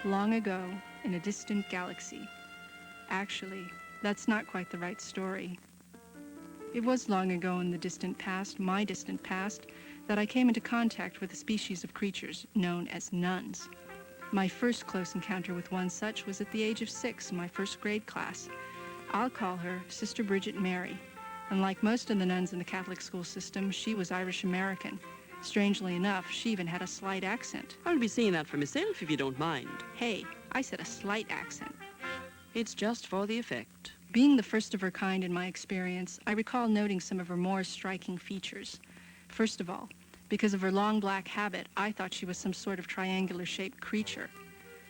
Long ago, in a distant galaxy. Actually, that's not quite the right story. It was long ago in the distant past, my distant past, that I came into contact with a species of creatures known as nuns. My first close encounter with one such was at the age of 6 in my first grade class. I'll call her Sister Bridget Mary. And like most of the nuns in the Catholic school system, she was Irish American. Strangely enough, she even had a slight accent. I'll be saying that for myself if you don't mind. Hey, I said a slight accent. It's just for the effect. Being the first of her kind in my experience, I recall noting some of her more striking features. First of all, because of her long black habit, I thought she was some sort of triangular-shaped creature.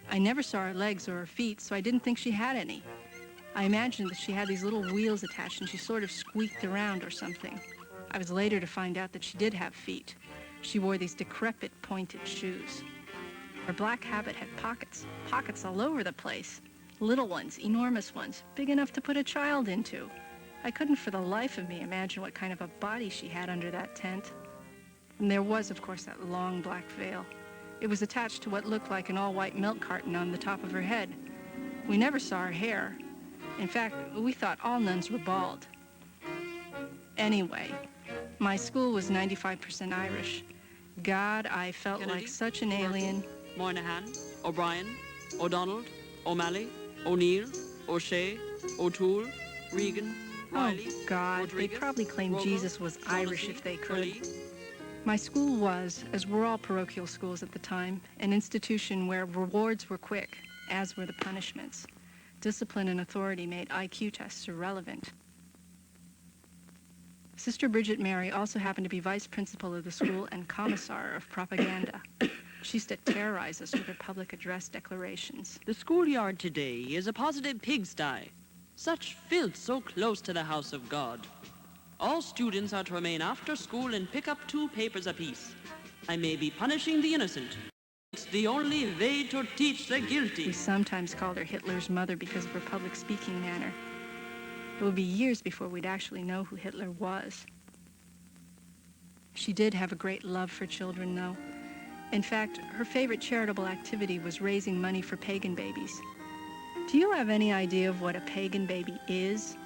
I never saw her legs or her feet, so I didn't think she had any. I imagined that she had these little wheels attached and she sort of squeaked around or something. I was later to find out that she did have feet. She wore these decrepit, pointed shoes. Her black habit had pockets all over the place. Little ones, enormous ones, big enough to put a child into. I couldn't for the life of me imagine what kind of a body she had under that tent. And there was, of course, that long black veil. It was attached to what looked like an all-white milk carton on the top of her head. We never saw her hair. In fact, we thought all nuns were bald. Anyway, my school was 95% Irish. God, I felt Kennedy, like such an alien. Moynihan, O'Brien, O'Donnell, O'Malley, O'Neill, O'Shea, O'Toole, Regan, Riley, Oh, God, Rodriguez, they probably claimed Roger, Jesus was Irish Shaughnessy, if they could. Curley. My school was, as were all parochial schools at the time, an institution where rewards were quick, as were the punishments. Discipline and authority made IQ tests irrelevant. Sister Bridget Mary also happened to be vice principal of the school and commissar of propaganda. She used to terrorize us with her public address declarations. The schoolyard today is a positive pigsty. Such filth so close to the house of God. All students are to remain after school and pick up 2 papers apiece. I may be punishing the innocent. It's the only way to teach the guilty. We sometimes called her Hitler's mother because of her public speaking manner. It would be years before we'd actually know who Hitler was. She did have a great love for children, though. In fact, her favorite charitable activity was raising money for pagan babies. Do you have any idea of what a pagan baby is?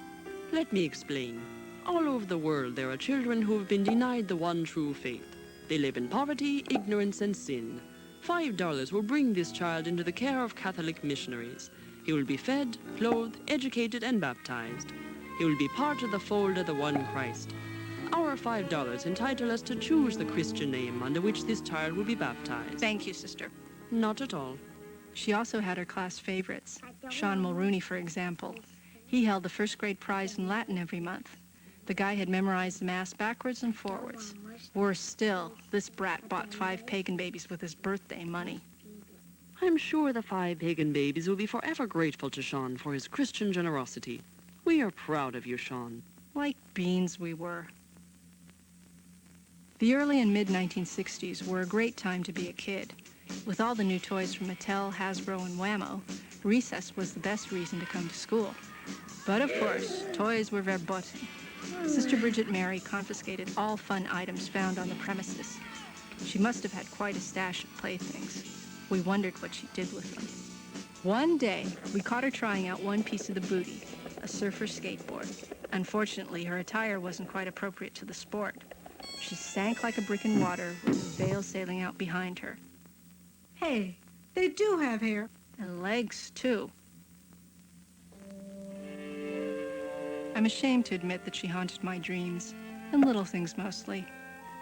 Let me explain. All over the world there are children who have been denied the one true faith. They live in poverty, ignorance, and sin. $5 will bring this child into the care of Catholic missionaries. He will be fed, clothed, educated, and baptized. He will be part of the fold of the one Christ. Our $5 entitle us to choose the Christian name under which this child will be baptized. Thank you, sister. Not at all. She also had her class favorites. Sean Mulrooney, for example. He held the first grade prize in Latin every month. The guy had memorized the Mass backwards and forwards. Worse still, this brat bought 5 pagan babies with his birthday money. I'm sure the 5 pagan babies will be forever grateful to Sean for his Christian generosity. We are proud of you, Sean. Like beans we were. The early and mid-1960s were a great time to be a kid. With all the new toys from Mattel, Hasbro, and Wham-O, recess was the best reason to come to school. But of course, toys were verboten. Sister Bridget Mary confiscated all fun items found on the premises. She must have had quite a stash of playthings. We wondered what she did with them. One day, we caught her trying out one piece of the booty, a surfer skateboard. Unfortunately, her attire wasn't quite appropriate to the sport. She sank like a brick in water with the veil sailing out behind her. Hey, they do have hair. And legs, too. I'm ashamed to admit that she haunted my dreams, and little things mostly.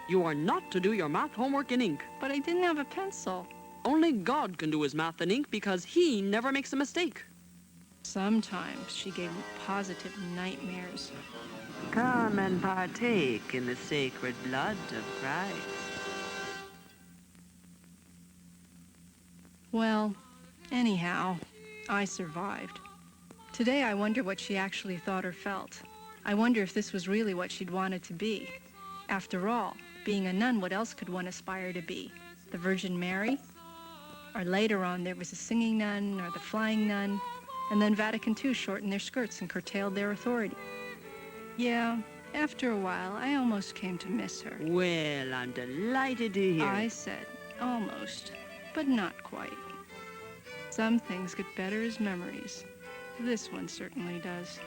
You are not to do your math homework in ink. But I didn't have a pencil. Only God can do his math in ink because he never makes a mistake. Sometimes she gave me positive nightmares. Come and partake in the sacred blood of Christ. Well, anyhow, I survived. Today I wonder what she actually thought or felt. I wonder if this was really what she'd wanted to be. After all, being a nun, what else could one aspire to be? The Virgin Mary? Or later on there was a singing nun or the flying nun, and then Vatican II shortened their skirts and curtailed their authority. Yeah, after a while, I almost came to miss her. Well, I'm delighted to hear. I said almost, but not quite. Some things get better as memories. This one certainly does.